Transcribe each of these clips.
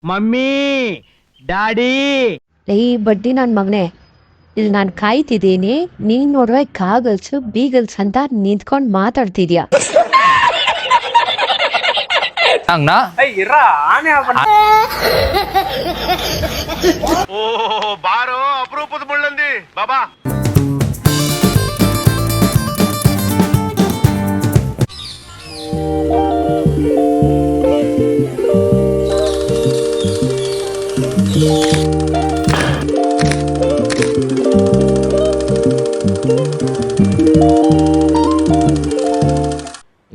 Mummy daddy ಲೈ ಬಡ್ಡಿ ನನ್ನ ಮಗನೇ, ಇಲ್ಲಿ ನಾನು ಕಾಯ್ತಿದ್ದೀನಿ, ನೀನ್ ನೋಡುವ ಕಾಗಲ್ಸು ಬೀಗಲ್ಸ್ ಅಂತ ನಿಂತ್ಕೊಂಡು ಮಾತಾಡ್ತಿದ್ಯಾ. ಹಂಗನಾ ಓ ಬಾರೋ ಅಪರೂಪದ ಮುಳ್ಳಂದಿ ಬಾಬಾ.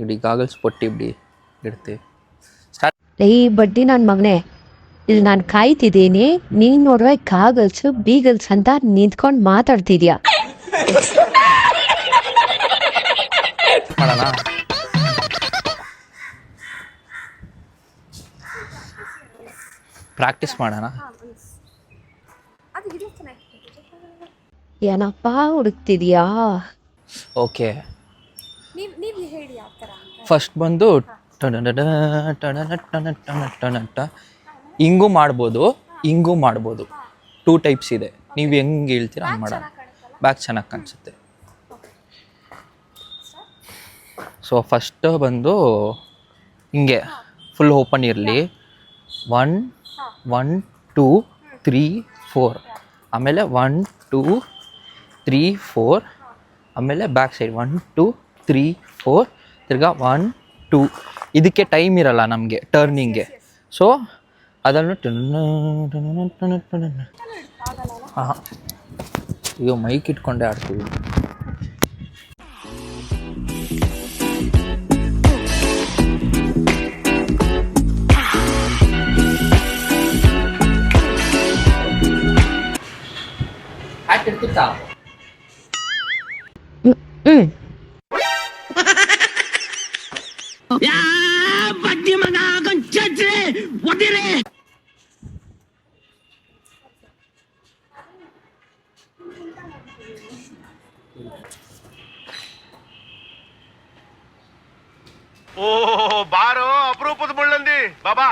ಇಡಿ ಗಾಗಲ್ಸ್ ಪೊಟ್ಟಿ ಬಿಡಿ ಇಡ್ತೀವಿ. ಲೈ ಬಡ್ಡಿ ನನ್ನ ಮಗನೇ, ಇಲ್ಲಿ ನಾನು ಕಾಯ್ತಿದ್ದೀನಿ, ನೀನ್ ನೋಡುವ ಕಾಗಲ್ಸು ಬೀಗಲ್ಸ್ ಅಂತ ನಿಂತ್ಕೊಂಡು ಮಾತಾಡ್ತಿದ್ಯಾ. ಮಾಡೋಣ. ಪ್ರಾಕ್ಟೀಸ್ ಮಾಡೋಣ. ಏನಪ್ಪ ಹುಡುಕ್ತಿದ್ಯಾ? ಓಕೆ, ಫಸ್ಟ್ ಬಂದು ಹಿಂಗೂ ಮಾಡ್ಬೋದು, ಹಿಂಗೂ ಮಾಡ್ಬೋದು. 2 ಟೈಪ್ಸ್ ಇದೆ. ನೀವು ಹೆಂಗೆ ಹೇಳ್ತೀರ ಹಂಗೆ ಮಾಡೋಣ. ಬ್ಯಾಕ್ ಚೆನ್ನಾಗಿ ಕಾಣಿಸುತ್ತೆ. ಸೊ ಫಸ್ಟ್ ಬಂದು ಹಿಂಗೆ ಫುಲ್ ಓಪನ್ ಇರಲಿ. 1 1 2 3 4, ಆಮೇಲೆ 1 2 3 4, ಆಮೇಲೆ ಬ್ಯಾಕ್ ಸೈಡ್ 1 2 3 4, ತಿರ್ಗಾ 1 2. ಇದಕ್ಕೆ ಟೈಮ್ ಇರಲ್ಲ ನಮಗೆ ಟರ್ನಿಂಗ್ಗೆ. ಸೊ ಅದನ್ನು ಹಾಂ, ಈಗ ಮೈಕ್ ಇಟ್ಕೊಂಡೇ ಆಡ್ತೀವಿ. ಇರ್ತಿತ್ತಾ ಓ ಬಾರೋ ಅಪರೂಪದ ಮುಳ್ಳಂದಿ ಬಾಬಾ.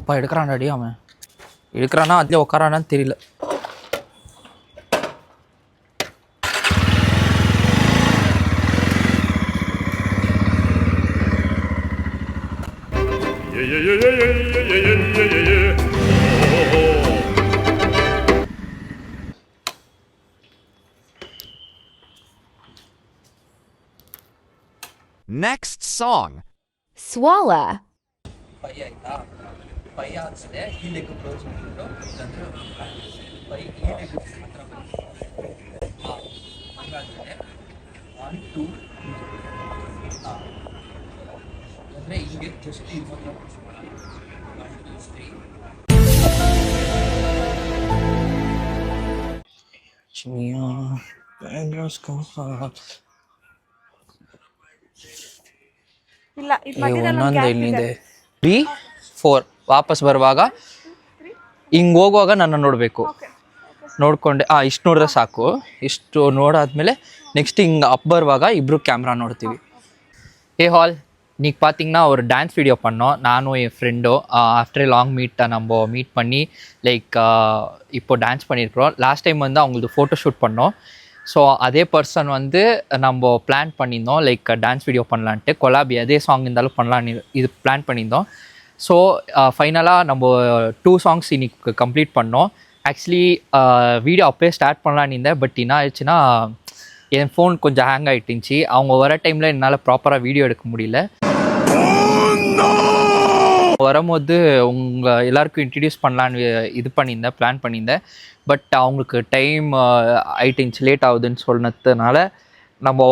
அப்பா எடுக்கிறான் அடி அவன் எடுக்கிறானா அதுலேயே உட்காரானான்னு தெரியல. Next song. Swallow. ಪೈ ಆಯ್ತಾ, ಪೈ ಆದ್ಮೇಲೆ ಈ ಲೆಗ್ ಕ್ಲೋಸ್ ಮಾಡಿಬಿಟ್ಟು ಇದಂದ್ರೆ ಪೈ ಈ ಲೆಗ್ ಮಾತ್ರ ಹಂಗಾದ್ಮೇಲೆ 1 2 ಅಂದರೆ ಹಿಂಗೆ ಜಸ್ಟ್ ಇದು ಮಾತ್ರ 1 2 3 ಚಿನಿಯಾ ಬ್ಯಾಂಗರ್ಸ್ ಇಲ್ಲ ಇದು ಮಧ್ಯದಲ್ಲಿ ಒಂದು ಗ್ಯಾಪ್ ಇದೆ. 3 4 ವಾಪಸ್ ಬರುವಾಗ ಹಿಂಗೆ ಹೋಗುವಾಗ ನನ್ನ ನೋಡಬೇಕು. ನೋಡ್ಕೊಂಡೆ ಇಷ್ಟು ನೋಡಿದ್ರೆ ಸಾಕು. ಇಷ್ಟು ನೋಡಾದ್ಮೇಲೆ ನೆಕ್ಸ್ಟ್ ಹಿಂಗೆ ಅಪ್ ಬರುವಾಗ ಇಬ್ಬರು ಕ್ಯಾಮ್ರಾ ನೋಡ್ತೀವಿ. ஹால் இன்னைக்கு பார்த்தீங்கன்னா ஒரு டான்ஸ் வீடியோ பண்ணோம் நானும் என் ஃப்ரெண்டும். ஆஃப்டர் லாங் நம்ம மீட் பண்ணி லைக் இப்போ டான்ஸ் பண்ணியிருக்கிறோம். லாஸ்ட் டைம் வந்து அவங்களுக்கு ஃபோட்டோ ஷூட் பண்ணோம். ஸோ அதே பர்சன் வந்து நம்ம பிளான் பண்ணியிருந்தோம் லைக் டான்ஸ் வீடியோ பண்ணலான்ட்டு. கொலாபி அதே சாங் இருந்தாலும் பண்ணலான்னு இது பிளான் பண்ணியிருந்தோம். ஸோ ஃபைனலாக நம்ம 2 சாங்ஸ் இன்னைக்கு கம்ப்ளீட் பண்ணோம். ஆக்சுவலி வீடியோ அப்போயே ஸ்டார்ட் பண்ணலான்னு இருந்தேன். பட் என்ன ஆயிடுச்சுன்னா என் ஃபோன் கொஞ்சம் ஹேங் ஆகிட்டுருந்துச்சி. அவங்க வர டைமில் என்னால் ப்ராப்பராக வீடியோ எடுக்க முடியல. வரும்போது உங்கள் எல்லாருக்கும் இன்ட்ரடியூஸ் பண்ணலான்னு இது பண்ணியிருந்தேன், பிளான் பண்ணியிருந்தேன். பட் அவங்களுக்கு டைம் ஆயிட்டுச்சு, லேட் ஆகுதுன்னு சொன்னதுனால நம்ம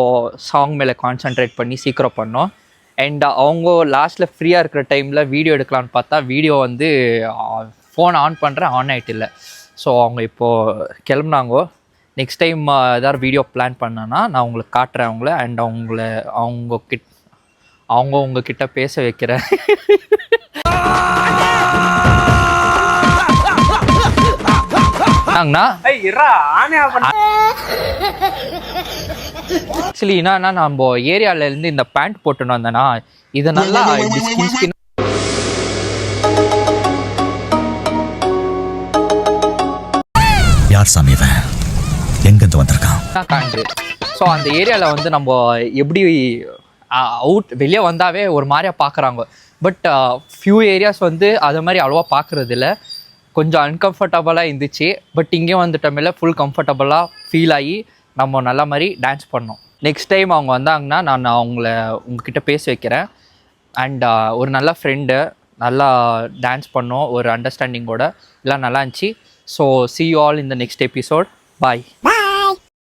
சாங் மேலே கான்சன்ட்ரேட் பண்ணி சீக்கிரம் பண்ணோம். அண்ட் அவங்க லாஸ்ட்டில் ஃப்ரீயாக இருக்கிற டைமில் வீடியோ எடுக்கலான்னு பார்த்தா வீடியோ வந்து ஃபோன் ஆன் பண்ணுறேன், ஆன் ஆகிட்டு இல்லை. ஸோ அவங்க இப்போது கிளம்புனாங்கோ. நெக்ஸ்ட் டைம் ஏதாவது வீடியோ பிளான் பண்ணேன்னா நான் உங்களுக்கு காட்டுறேன் அவங்கள. அண்ட் அவங்க உங்ககிட்ட பேச வைக்கிறேன். ஆக்சுவலி என்னன்னா நம்ம ஏரியாவிலேருந்து இந்த பேண்ட் போட்டுன்னு வந்தேன்னா இது நல்லா ஸ்கின் யார் சாமி இவன் எங்கேருந்து வந்திருக்கான் காண்டு. ஸோ அந்த ஏரியாவில் வந்து நம்ம எப்படி வெளியே வந்தாவே ஒரு மாதிரியா பார்க்குறாங்க. பட் ஃபியூ ஏரியாஸ் வந்து அது மாதிரி அவ்வளோவா பார்க்குறது இல்லை, கொஞ்சம் அன்கம்ஃபர்டபுளாக இருந்துச்சு. பட் இங்கே வந்துட்டோம்ல ஃபுல் கம்ஃபர்டபுளாக ஃபீல் ஆகி நம்ம நல்ல மாதிரி டான்ஸ் பண்ணோம். நெக்ஸ்ட் டைம் அவங்க வந்தாங்கன்னா நான் உங்ககிட்ட பேச வைக்கிறேன். அண்ட் ஒரு நல்ல ஃப்ரெண்டு, நல்லா டான்ஸ் பண்ணோம் ஒரு அண்டர்ஸ்டாண்டிங்கோட, எல்லாம் நல்லா இருந்துச்சு. So see you all in the next episode. Bye.